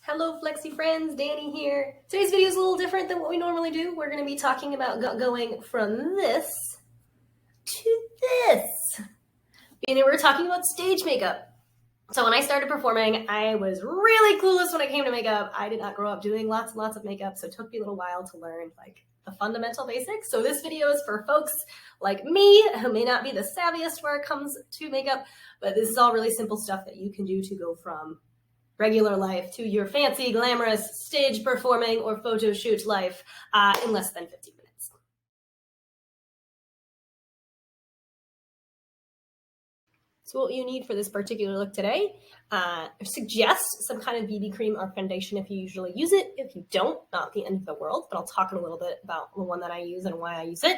Hello Flexi friends, Danny here. Today's video is a little different than what we normally do. We're going to be talking about going from this to this. And we're talking about stage makeup. So when I started performing, I was really clueless when it came to makeup. I did not grow up doing lots and lots of makeup, so it took me a little while to learn the fundamental basics. So this video is for folks like me who may not be the savviest where it comes to makeup, but this is all really simple stuff that you can do to go from regular life to your fancy, glamorous stage performing or photo shoot life in less than 15 minutes. So what you need for this particular look today, suggest some kind of BB cream or foundation if you usually use it. If you don't, not the end of the world, but I'll talk a little bit about the one that I use and why I use it.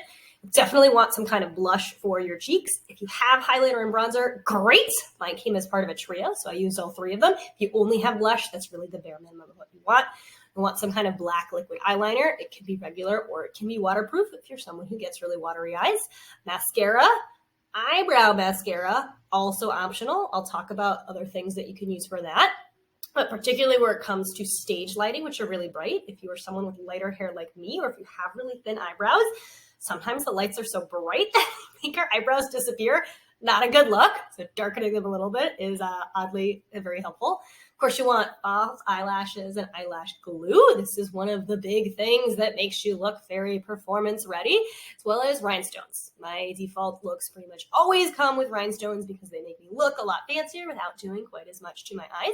Definitely want some kind of blush for your cheeks. If you have highlighter and bronzer, great. Mine came as part of a trio, so I used all three of them. If you only have blush, that's really the bare minimum of what you want. You want some kind of black liquid eyeliner. It can be regular or it can be waterproof if you're someone who gets really watery eyes. Mascara, eyebrow mascara, also optional. I'll talk about other things that you can use for that. But particularly where it comes to stage lighting, which are really bright, if you are someone with lighter hair like me, or if you have really thin eyebrows, sometimes the lights are so bright that they make your eyebrows disappear. Not a good look. So darkening them a little bit is oddly very helpful. Of course, you want false eyelashes and eyelash glue. This is one of the big things that makes you look very performance ready, as well as rhinestones. My default looks pretty much always come with rhinestones because they make me look a lot fancier without doing quite as much to my eyes.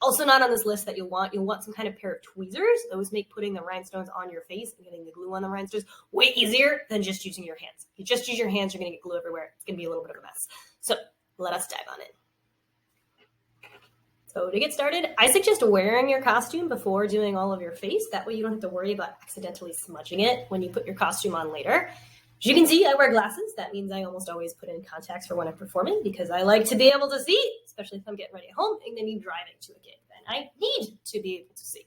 Also not on this list that you'll want some kind of pair of tweezers. Those make putting the rhinestones on your face and getting the glue on the rhinestones way easier than just using your hands. If you just use your hands, you're going to get glue everywhere. It's going to be a little bit of a mess. So let us dive on it. So to get started, I suggest wearing your costume before doing all of your face. That way you don't have to worry about accidentally smudging it when you put your costume on later. As you can see, I wear glasses. That means I almost always put in contacts for when I'm performing because I like to be able to see, especially if I'm getting ready at home and then you're driving to a gig. Then I need to be able to see.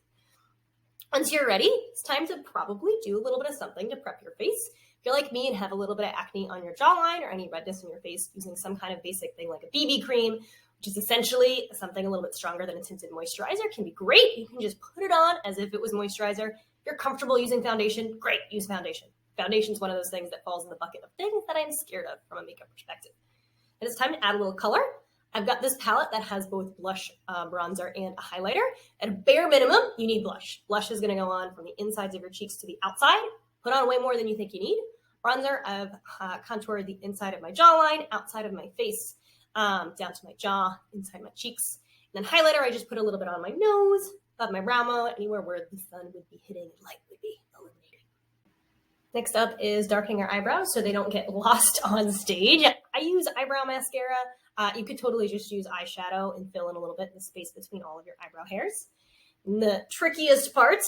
Once you're ready, it's time to probably do a little bit of something to prep your face. If you're like me and have a little bit of acne on your jawline or any redness in your face, using some kind of basic thing like a BB cream, which is essentially something a little bit stronger than a tinted moisturizer, can be great. You can just put it on as if it was moisturizer. If you're comfortable using foundation, great, use foundation. Foundation is one of those things that falls in the bucket of things that I'm scared of from a makeup perspective. And it's time to add a little color. I've got this palette that has both blush, bronzer, and a highlighter. At a bare minimum, you need blush. Blush is going to go on from the insides of your cheeks to the outside. Put on way more than you think you need. Bronzer, I've contoured the inside of my jawline, outside of my face, down to my jaw, inside my cheeks. And then highlighter, I just put a little bit on my nose, above my brow bone, anywhere where the sun would be hitting and light would be illuminating. Next up is darkening our eyebrows so they don't get lost on stage. I use eyebrow mascara. You could totally just use eyeshadow and fill in a little bit in the space between all of your eyebrow hairs. And the trickiest part,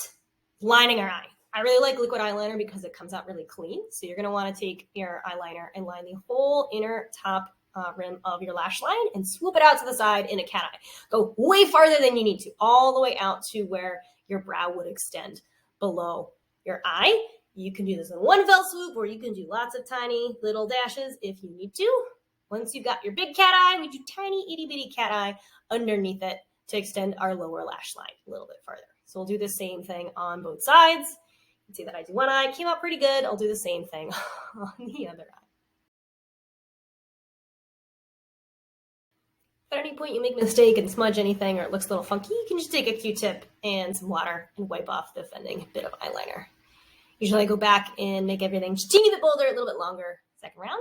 lining our eye. I really like liquid eyeliner because it comes out really clean. So you're going to want to take your eyeliner and line the whole inner top rim of your lash line and swoop it out to the side in a cat eye. Go way farther than you need to, all the way out to where your brow would extend below your eye. You can do this in one fell swoop, or you can do lots of tiny little dashes if you need to. Once you've got your big cat eye, we do tiny itty bitty cat eye underneath it to extend our lower lash line a little bit farther. So we'll do the same thing on both sides. You can see that I do one eye, came out pretty good. I'll do the same thing on the other eye. If at any point you make a mistake and smudge anything or it looks a little funky, you can just take a Q-tip and some water and wipe off the offending bit of eyeliner. Usually I go back and make everything just a teeny bit bolder, a little bit longer, second round.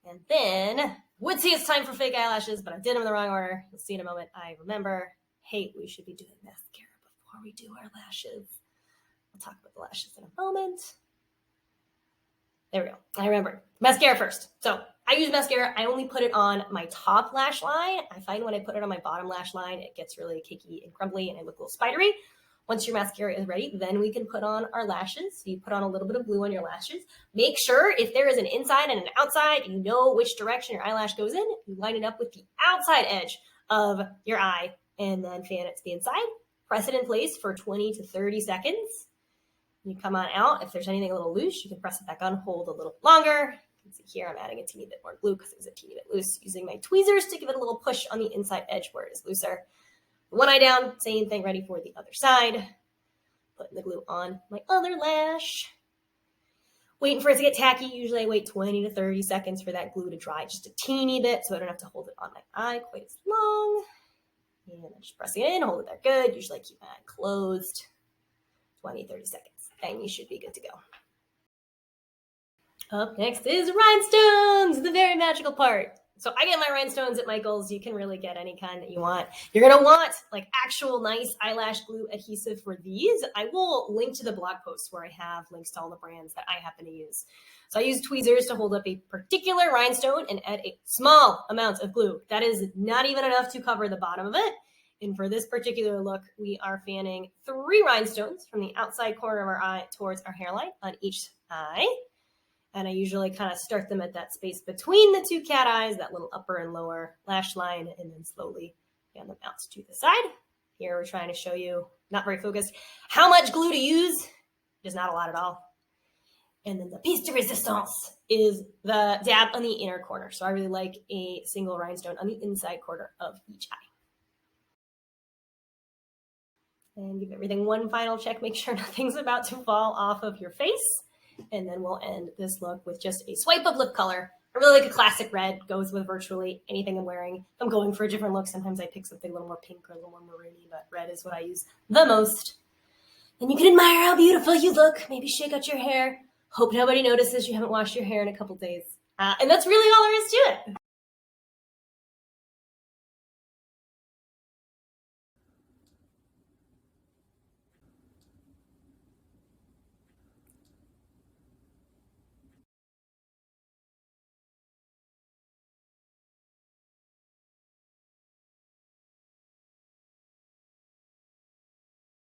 And then, would say it's time for fake eyelashes, but I did them in the wrong order. You'll see in a moment. I remember, hey, we should be doing mascara before we do our lashes. We'll talk about the lashes in a moment. There we go. I remember. Mascara first. So I use mascara. I only put it on my top lash line. I find when I put it on my bottom lash line, it gets really cakey and crumbly and I look a little spidery. Once your mascara is ready, then we can put on our lashes. So you put on a little bit of glue on your lashes. Make sure if there is an inside and an outside, you know which direction your eyelash goes in. You line it up with the outside edge of your eye and then fan it to the inside. Press it in place for 20 to 30 seconds. You come on out. If there's anything a little loose, you can press it back on, hold a little longer. You can see here I'm adding a teeny bit more glue because it was a teeny bit loose, using my tweezers to give it a little push on the inside edge where it is looser. One eye down, same thing, ready for the other side. Putting the glue on my other lash. Waiting for it to get tacky. Usually I wait 20 to 30 seconds for that glue to dry just a teeny bit so I don't have to hold it on my eye quite as long. And then just pressing it in, hold it there good. Usually I keep my eye closed. 20, 30 seconds. And you should be good to go. Up next is rhinestones, the very magical part. So I get my rhinestones at Michael's. You can really get any kind that you want. You're going to want like actual nice eyelash glue adhesive for these. I will link to the blog post where I have links to all the brands that I happen to use. So I use tweezers to hold up a particular rhinestone and add a small amount of glue. That is not even enough to cover the bottom of it. And for this particular look, we are fanning 3 rhinestones from the outside corner of our eye towards our hairline on each eye. And I usually kind of start them at that space between the 2 cat eyes, that little upper and lower lash line, and then slowly fan them out to the side. Here we're trying to show you, not very focused, how much glue to use. It is not a lot at all. And then the piece de resistance is the dab on the inner corner. So I really like a single rhinestone on the inside corner of each eye. And give everything one final check. Make sure nothing's about to fall off of your face. And then we'll end this look with just a swipe of lip color. I really like a classic red. Goes with virtually anything I'm wearing. If I'm going for a different look, sometimes I pick something a little more pink or a little more maroony, but red is what I use the most. And you can admire how beautiful you look. Maybe shake out your hair. Hope nobody notices you haven't washed your hair in a couple days. And that's really all there is to it.